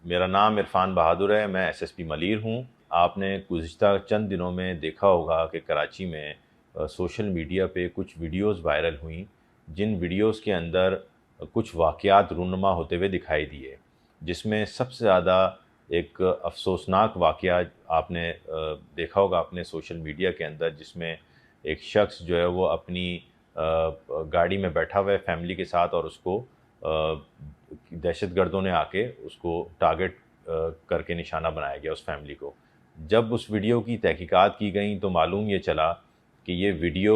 میرا نام عرفان بہادر ہے، میں ایس ایس پی ملیر ہوں۔ آپ نے گزشتہ چند دنوں میں دیکھا ہوگا کہ کراچی میں سوشل میڈیا پہ کچھ ویڈیوز وائرل ہوئیں، جن ویڈیوز کے اندر کچھ واقعات رونما ہوتے ہوئے دکھائی دیے، جس میں سب سے زیادہ ایک افسوسناک واقعہ آپ نے دیکھا ہوگا اپنے سوشل میڈیا کے اندر، جس میں ایک شخص جو ہے وہ اپنی گاڑی میں بیٹھا ہوا ہے فیملی کے ساتھ، اور اس کو دہشت گردوں نے آ کے اس کو ٹارگٹ کر کے نشانہ بنایا گیا اس فیملی کو۔ جب اس ویڈیو کی تحقیقات کی گئیں تو معلوم یہ چلا کہ یہ ویڈیو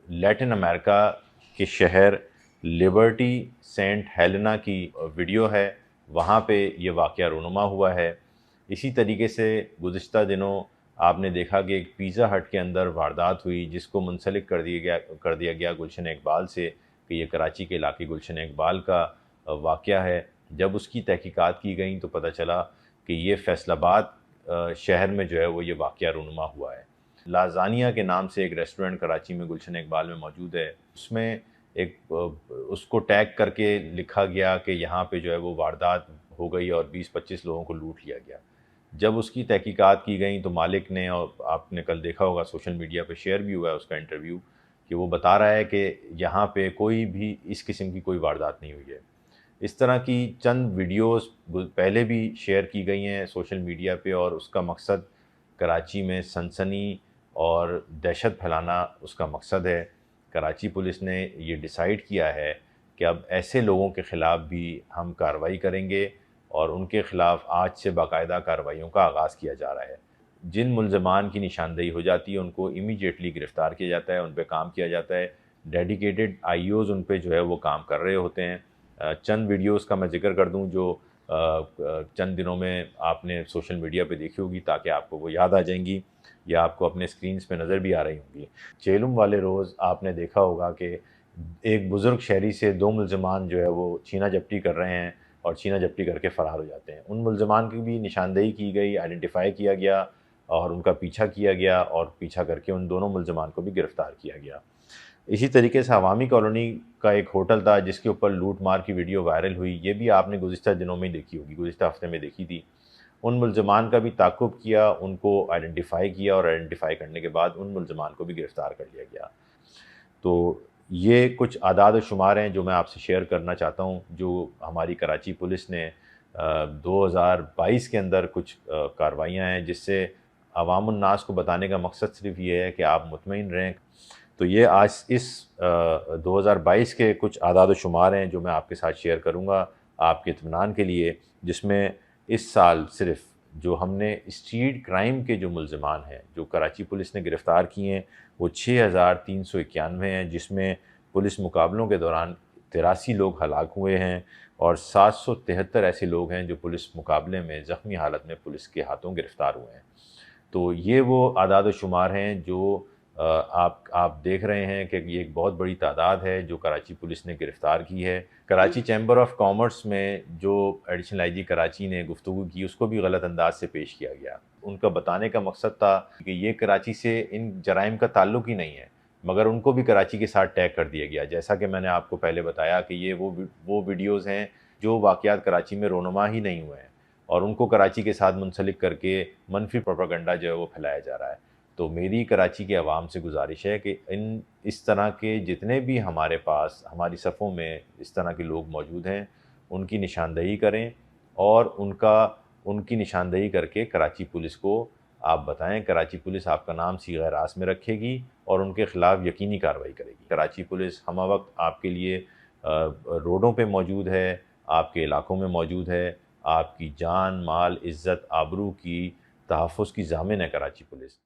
لیٹن امریکہ کے شہر لبرٹی سینٹ ہیلینا کی ویڈیو ہے، وہاں پہ یہ واقعہ رونما ہوا ہے۔ اسی طریقے سے گزشتہ دنوں آپ نے دیکھا کہ ایک پیزا ہٹ کے اندر واردات ہوئی، جس کو منسلک کر دیا گیا گلشن اقبال سے، کہ یہ کراچی کے علاقے گلشن اقبال کا واقعہ ہے۔ جب اس کی تحقیقات کی گئیں تو پتہ چلا کہ یہ فیصل آباد شہر میں جو ہے وہ یہ واقعہ رونما ہوا ہے۔ لازانیہ کے نام سے ایک ریسٹورنٹ کراچی میں گلشن اقبال میں موجود ہے، اس میں اس کو ٹیگ کر کے لکھا گیا کہ یہاں پہ جو ہے وہ واردات ہو گئی اور 20-25 لوگوں کو لوٹ لیا گیا۔ جب اس کی تحقیقات کی گئیں تو مالک نے، اور آپ نے کل دیکھا ہوگا سوشل میڈیا پہ شیئر بھی ہوا ہے اس کا انٹرویو، کہ وہ بتا رہا ہے کہ یہاں پہ کوئی بھی اس قسم کی کوئی واردات نہیں ہوئی ہے۔ اس طرح کی چند ویڈیوز پہلے بھی شیئر کی گئی ہیں سوشل میڈیا پہ، اور اس کا مقصد کراچی میں سنسنی اور دہشت پھیلانا اس کا مقصد ہے۔ کراچی پولیس نے یہ ڈیسائیڈ کیا ہے کہ اب ایسے لوگوں کے خلاف بھی ہم کارروائی کریں گے، اور ان کے خلاف آج سے باقاعدہ کارروائیوں کا آغاز کیا جا رہا ہے۔ جن ملزمان کی نشاندہی ہو جاتی ہے ان کو امیڈیٹلی گرفتار کیا جاتا ہے، ان پہ کام کیا جاتا ہے۔ ڈیڈیکیٹڈ آئی اوز ان پہ جو ہے وہ کام کر رہے ہوتے ہیں۔ چند ویڈیوز کا میں ذکر کر دوں جو چند دنوں میں آپ نے سوشل میڈیا پہ دیکھی ہوگی، تاکہ آپ کو وہ یاد آ جائیں گی یا آپ کو اپنے اسکرینز پہ نظر بھی آ رہی ہوں گی۔ چیلم والے روز آپ نے دیکھا ہوگا کہ ایک بزرگ شہری سے 2 ملزمان جو ہے وہ چھینا جھپٹی کر رہے ہیں، اور چھینا جھپٹی کر کے فرار ہو جاتے ہیں۔ ان ملزمان کی بھی نشاندہی کی گئی، آئیڈینٹیفائی کیا گیا، اور ان کا پیچھا کیا گیا، اور پیچھا کر کے ان دونوں ملزمان کو بھی گرفتار کیا گیا۔ اسی طریقے سے عوامی کالونی کا ایک ہوٹل تھا جس کے اوپر لوٹ مار کی ویڈیو وائرل ہوئی، یہ بھی آپ نے گزشتہ دنوں میں دیکھی ہوگی، گزشتہ ہفتے میں دیکھی تھی۔ ان ملزمان کا بھی تعاقب کیا، ان کو آئیڈینٹیفائی کیا، اور آئیڈینٹیفائی کرنے کے بعد ان ملزمان کو بھی گرفتار کر لیا گیا۔ تو یہ کچھ اعداد و شمار ہیں جو میں آپ سے شیئر کرنا چاہتا ہوں، جو ہماری کراچی پولیس نے 2022 کے اندر کچھ کارروائیاں ہیں، جس سے عوام الناس کو بتانے کا مقصد صرف یہ ہے کہ آپ مطمئن رہیں۔ تو یہ آج اس 2022 کے کچھ اعداد و شمار ہیں جو میں آپ کے ساتھ شیئر کروں گا آپ کے اطمینان کے لیے، جس میں اس سال صرف جو ہم نے اسٹریٹ کرائم کے جو ملزمان ہیں جو کراچی پولیس نے گرفتار کیے ہیں وہ 6391 ہیں، جس میں پولیس مقابلوں کے دوران 83 لوگ ہلاک ہوئے ہیں، اور 773 ایسے لوگ ہیں جو پولیس مقابلے میں زخمی حالت میں پولیس کے ہاتھوں گرفتار ہوئے ہیں۔ تو یہ وہ اعداد و شمار ہیں جو آپ دیکھ رہے ہیں کہ یہ ایک بہت بڑی تعداد ہے جو کراچی پولیس نے گرفتار کی ہے۔ کراچی چیمبر آف کامرس میں جو ایڈیشنل آئی جی کراچی نے گفتگو کی، اس کو بھی غلط انداز سے پیش کیا گیا۔ ان کا بتانے کا مقصد تھا کہ یہ کراچی سے ان جرائم کا تعلق ہی نہیں ہے، مگر ان کو بھی کراچی کے ساتھ ٹیگ کر دیا گیا، جیسا کہ میں نے آپ کو پہلے بتایا کہ یہ وہ ویڈیوز ہیں جو واقعات کراچی میں رونما ہی نہیں ہوئے ہیں، اور ان کو کراچی کے ساتھ منسلک کر کے منفی پروپیگنڈا جو ہے وہ پھیلایا جا رہا ہے۔ تو میری کراچی کے عوام سے گزارش ہے کہ اس طرح کے جتنے بھی ہمارے پاس ہماری صفوں میں اس طرح کے لوگ موجود ہیں، ان کی نشاندہی کریں، اور ان کی نشاندہی کر کے کراچی پولیس کو آپ بتائیں۔ کراچی پولیس آپ کا نام صیغہ راست میں رکھے گی اور ان کے خلاف یقینی کارروائی کرے گی۔ کراچی پولیس ہمہ وقت آپ کے لیے روڈوں پہ موجود ہے، آپ کے علاقوں میں موجود ہے، آپ کی جان، مال، عزت، آبرو کی تحفظ کی ضامن ہے کراچی پولیس۔